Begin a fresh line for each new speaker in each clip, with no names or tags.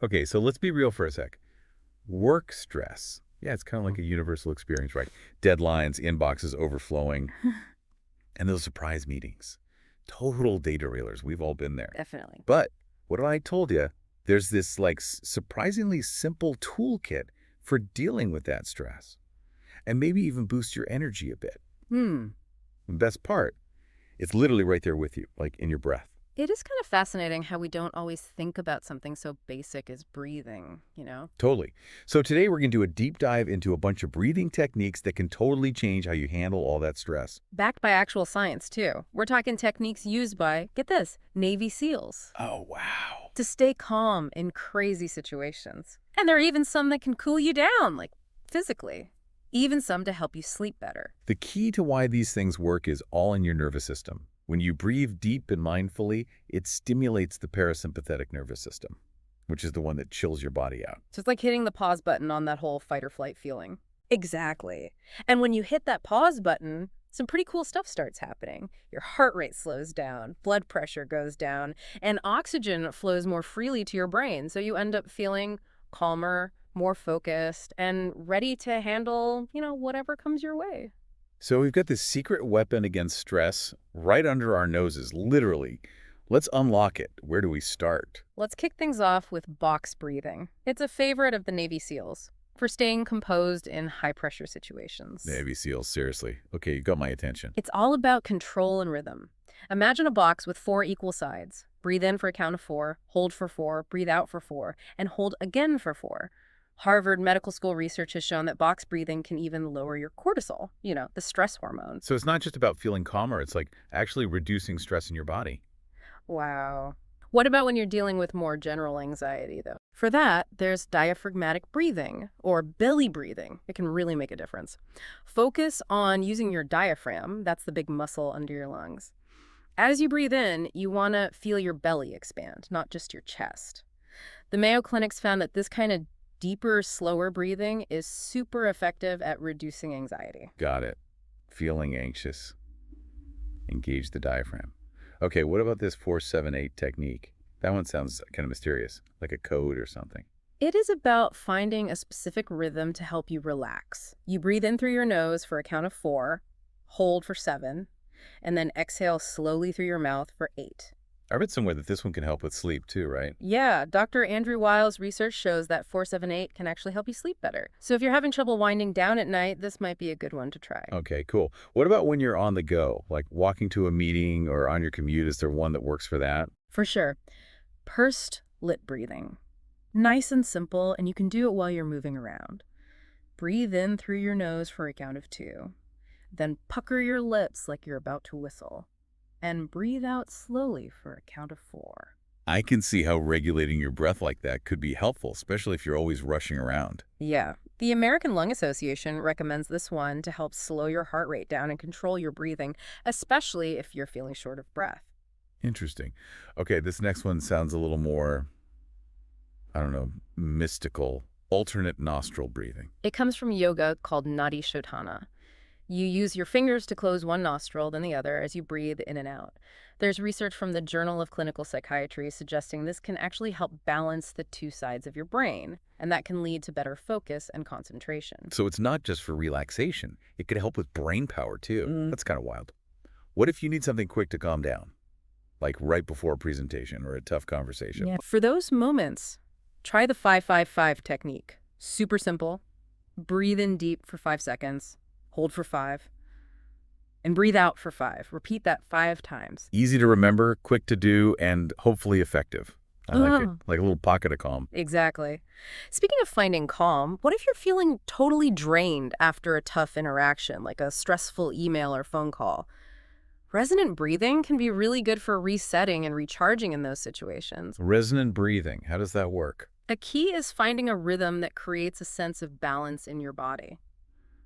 Okay, so let's be real for a sec. Work stress. Yeah, it's kind of like a universal experience, right? Deadlines, inboxes overflowing, and those surprise meetings. Total data railers. We've all been there.
Definitely.
But what I told you, there's this like surprisingly simple toolkit for dealing with that stress and maybe even boost your energy a bit.
Hmm.
The best part, it's literally right there with you, like in your breath.
It is kind of fascinating how we don't always think about something so basic as breathing.
Totally. So today we're going to do a deep dive into a bunch of breathing techniques that can totally change how you handle all that stress.
Backed by actual science, too. We're talking techniques used by, get this, Navy SEALs
Oh, wow.
to stay calm in crazy situations. And there are even some that can cool you down, like physically. Even some to help you sleep better.
The key to why these things work is all in your nervous system. When you breathe deep and mindfully, it stimulates the parasympathetic nervous system, which is the one that chills your body out.
So it's like hitting the pause button on that whole fight or flight feeling. Exactly. And when you hit that pause button, some pretty cool stuff starts happening. Your heart rate slows down, blood pressure goes down, and oxygen flows more freely to your brain. So you end up feeling calmer, more focused, and ready to handle whatever comes your way.
So we've got this secret weapon against stress right under our noses, literally. Let's unlock it. Where do we start?
Let's kick things off with box breathing. It's a favorite of the Navy SEALs for staying composed in high-pressure situations.
Navy SEALs, seriously. Okay, you got my attention.
It's all about control and rhythm. Imagine a box with 4 equal sides. Breathe in for a count of 4, hold for 4, breathe out for 4, and hold again for 4. Harvard Medical School research has shown that box breathing can even lower your cortisol, the stress hormone.
So it's not just about feeling calmer, it's like actually reducing stress in your body.
Wow. What about when you're dealing with more general anxiety, though? For that, there's diaphragmatic breathing, or belly breathing. It can really make a difference. Focus on using your diaphragm, that's the big muscle under your lungs. As you breathe in, you want to feel your belly expand, not just your chest. The Mayo Clinic's found that this kind of deeper, slower breathing is super effective at reducing anxiety.
Got it. Feeling anxious. Engage the diaphragm. Okay, what about this 478 technique? That one sounds kind of mysterious, like a code or something.
It is about finding a specific rhythm to help you relax. You breathe in through your nose for a count of 4, hold for 7, and then exhale slowly through your mouth for 8.
I read somewhere that this one can help with sleep too, right?
Yeah, Dr. Andrew Weil's research shows that 478 can actually help you sleep better. So if you're having trouble winding down at night, this might be a good one to try.
Okay, cool. What about when you're on the go, like walking to a meeting or on your commute? Is there one that works for that?
For sure. Pursed lip breathing. Nice and simple, and you can do it while you're moving around. Breathe in through your nose for a count of 2. Then pucker your lips like you're about to whistle. And breathe out slowly for a count of 4.
I can see how regulating your breath like that could be helpful, especially if you're always rushing around.
Yeah. The American Lung Association recommends this one to help slow your heart rate down and control your breathing, especially if you're feeling short of breath.
Interesting. Okay, this next one sounds a little more, I don't know, mystical. Alternate nostril breathing.
It comes from yoga called Nadi Shodhana. You use your fingers to close one nostril, then the other, as you breathe in and out. There's research from the Journal of Clinical Psychiatry suggesting this can actually help balance the two sides of your brain, and that can lead to better focus and concentration.
So it's not just for relaxation. It could help with brain power too. That's kind of wild. What if you need something quick to calm down? Like right before a presentation or a tough conversation?
Yeah. For those moments, try the 5-5-5 technique. Super simple. Breathe in deep for 5 seconds. Hold for 5, and breathe out for 5. Repeat that 5 times.
Easy to remember, quick to do, and hopefully effective. I like it. Like a little pocket of calm.
Exactly. Speaking of finding calm, what if you're feeling totally drained after a tough interaction, like a stressful email or phone call? Resonant breathing can be really good for resetting and recharging in those situations.
Resonant breathing, how does that work?
A key is finding a rhythm that creates a sense of balance in your body.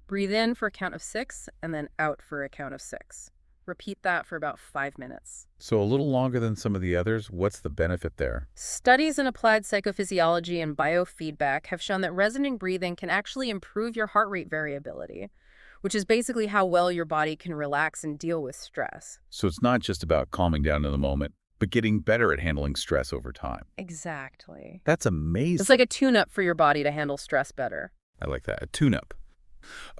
Breathe in for a count of 6, and then out for a count of 6. Repeat that for about 5 minutes.
So a little longer than some of the others. What's the benefit there?
Studies in applied psychophysiology and biofeedback have shown that resonant breathing can actually improve your heart rate variability, which is basically how well your body can relax and deal with stress.
So it's not just about calming down in the moment, but getting better at handling stress over time.
Exactly.
That's
It's
amazing.
like a tune-up for your body to handle stress better.
I like that. A tune-up.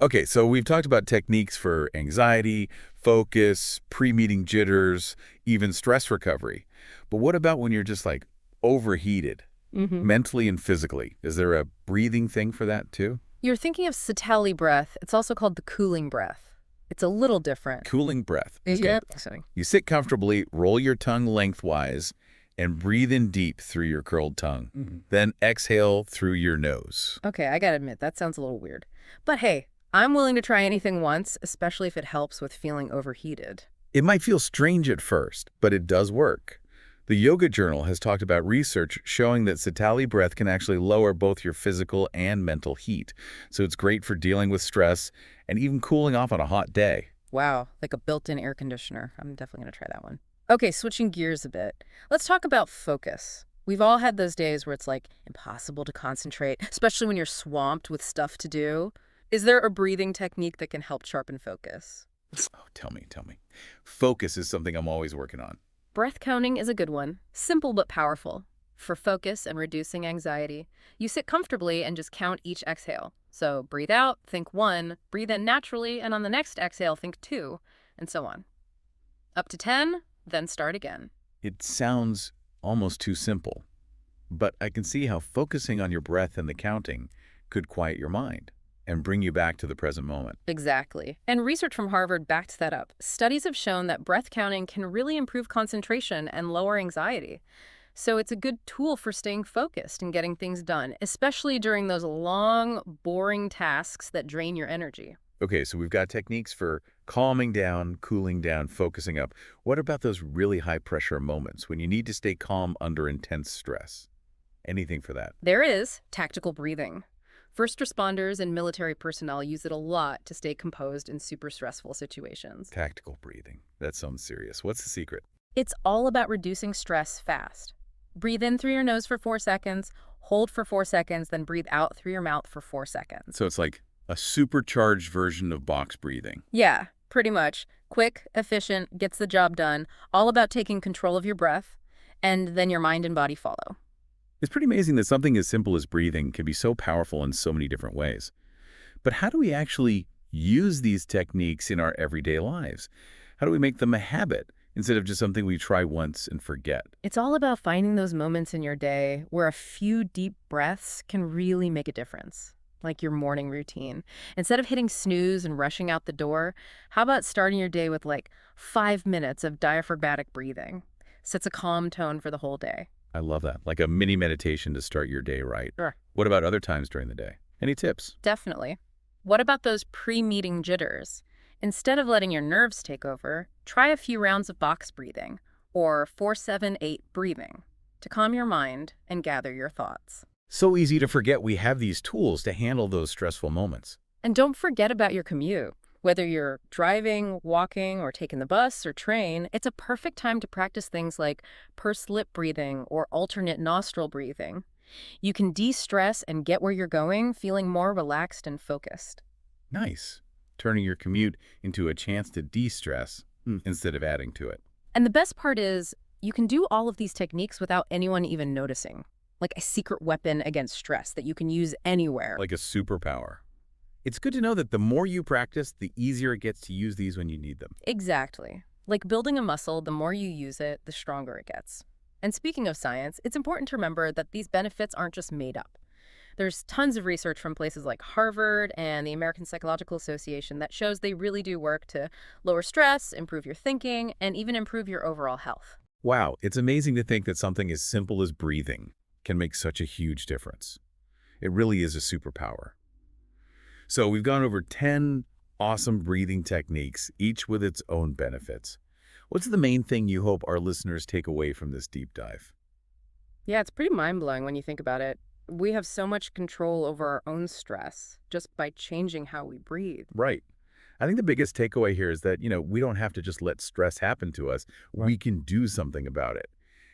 Okay, so we've talked about techniques for anxiety, focus, pre-meeting jitters, even stress recovery. But what about when you're just like overheated,
Hmm.
mentally and physically? Is there a breathing thing for that too?
You're thinking of sitali breath. It's also called the cooling breath. It's a little different.
Cooling breath. Okay.
Yep. Sorry.
You sit comfortably, roll your tongue lengthwise, and breathe in deep through your curled tongue. Then exhale through your nose.
Okay, I gotta admit, that sounds a little weird. But hey, I'm willing to try anything once, especially if it helps with feeling overheated.
It might feel strange at first, but it does work. The Yoga Journal has talked about research showing that Sitali breath can actually lower both your physical and mental heat. So it's great for dealing with stress and even cooling off on a hot day.
Wow, like a built-in air conditioner. I'm definitely gonna try that one. Okay, switching gears a bit. Let's talk about focus. We've all had those days where it's like impossible to concentrate, especially when you're swamped with stuff to do. Is there a breathing technique that can help sharpen focus?
Oh, tell me, tell me. Focus is something I'm always working on.
Breath counting is a good one. Simple but powerful. For focus and reducing anxiety, you sit comfortably and just count each exhale. So breathe out, think 1, breathe in naturally, and on the next exhale, think 2, and so on. Up to 10, then start again.
It sounds almost too simple, but I can see how focusing on your breath and the counting could quiet your mind and bring you back to the present moment.
Exactly. And research from Harvard backs that up. Studies have shown that breath counting can really improve concentration and lower anxiety. So it's a good tool for staying focused and getting things done, especially during those long, boring tasks that drain your energy.
Okay, so we've got techniques for calming down, cooling down, focusing up. What about those really high-pressure moments when you need to stay calm under intense stress? Anything for that?
There is tactical breathing. First responders and military personnel use it a lot to stay composed in super stressful situations.
Tactical breathing. That sounds serious. What's the secret?
It's all about reducing stress fast. Breathe in through your nose for 4 seconds, hold for 4 seconds, then breathe out through your mouth for 4 seconds.
So it's like a supercharged version of box breathing.
Yeah, pretty much. Quick, efficient, gets the job done, all about taking control of your breath, and then your mind and body follow.
It's pretty amazing that something as simple as breathing can be so powerful in so many different ways. But how do we actually use these techniques in our everyday lives? How do we make them a habit instead of just something we try once and forget?
It's all about finding those moments in your day where a few deep breaths can really make a difference, like your morning routine. Instead of hitting snooze and rushing out the door, how about starting your day with like 5 minutes of diaphragmatic breathing? Sets a calm tone for the whole day.
I love that. Like a mini meditation to start your day right.
Sure.
What about other times during the day? Any tips?
Definitely. What about those pre-meeting jitters? Instead of letting your nerves take over, try a few rounds of box breathing or 4-7-8 breathing to calm your mind and gather your thoughts.
So easy to forget we have these tools to handle those stressful moments.
And don't forget about your commute. Whether you're driving, walking, or taking the bus or train, it's a perfect time to practice things like pursed lip breathing or alternate nostril breathing. You can de-stress and get where you're going feeling more relaxed and focused.
Nice. Turning your commute into a chance to de-stress instead of adding to it.
And the best part is, you can do all of these techniques without anyone even noticing. Like a secret weapon against stress that you can use anywhere.
Like a superpower. It's good to know that the more you practice, the easier it gets to use these when you need them.
Exactly. Like building a muscle, the more you use it, the stronger it gets. And speaking of science, it's important to remember that these benefits aren't just made up. There's tons of research from places like Harvard and the American Psychological Association that shows they really do work to lower stress, improve your thinking, and even improve your overall health.
Wow, it's amazing to think that something as simple as breathing can make such a huge difference. It really is a superpower. So we've gone over 10 awesome breathing techniques, each with its own benefits. What's the main thing you hope our listeners take away from this deep dive?
Yeah, it's pretty mind-blowing when you think about it. We have so much control over our own stress just by changing how we breathe.
Right. I think the biggest takeaway here is that, we don't have to just let stress happen to us. We can do something about it.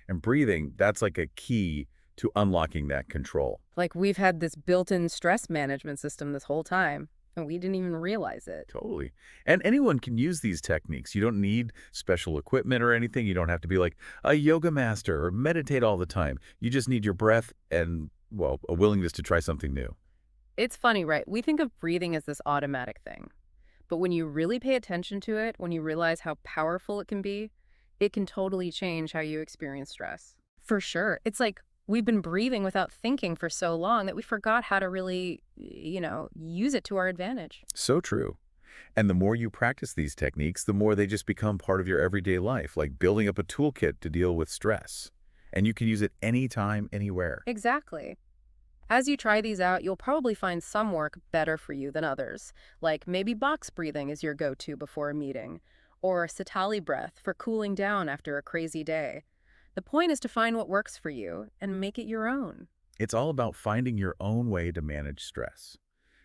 And breathing, that's like a key to unlocking that control.
Like we've had this built-in stress management system this whole time. and we didn't even realize it.
Totally. And anyone can use these techniques. You don't need special equipment or anything. You don't have to be like a yoga master or meditate all the time. You just need your breath and, well, a willingness to try something new.
It's funny, right? We think of breathing as this automatic thing. But when you really pay attention to it, when you realize how powerful it can be, it can totally change how you experience stress. For sure. It's like we've been breathing without thinking for so long that we forgot how to really, use it to our advantage.
So true. And the more you practice these techniques, the more they just become part of your everyday life, like building up a toolkit to deal with stress. And you can use it anytime, anywhere.
Exactly. As you try these out, you'll probably find some work better for you than others, like maybe box breathing is your go-to before a meeting, or Sitali breath for cooling down after a crazy day. The point is to find what works for you and make it your own.
It's all about finding your own way to manage stress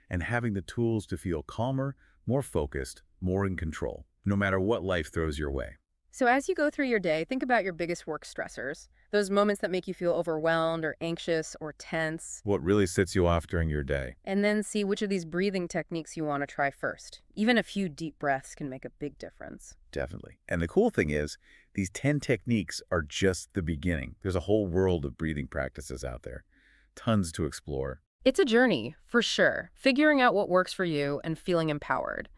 and having the tools to feel calmer, more focused, more in control, no matter what life throws your way.
So as you go through your day, think about your biggest work stressors, those moments that make you feel overwhelmed or anxious or tense,
What really sets you off during your day?
and then see which of these breathing techniques you want to try first. Even a few deep breaths can make a big difference.
Definitely. And the cool thing is, these 10 techniques are just the beginning. There's a whole world of breathing practices out there. Tons to explore.
It's a journey, for sure, figuring out what works for you and feeling empowered.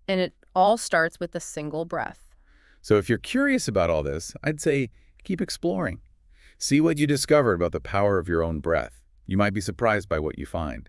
And it all starts with a single breath.
So if you're curious about all this, I'd say keep exploring. See what you discover about the power of your own breath. You might be surprised by what you find.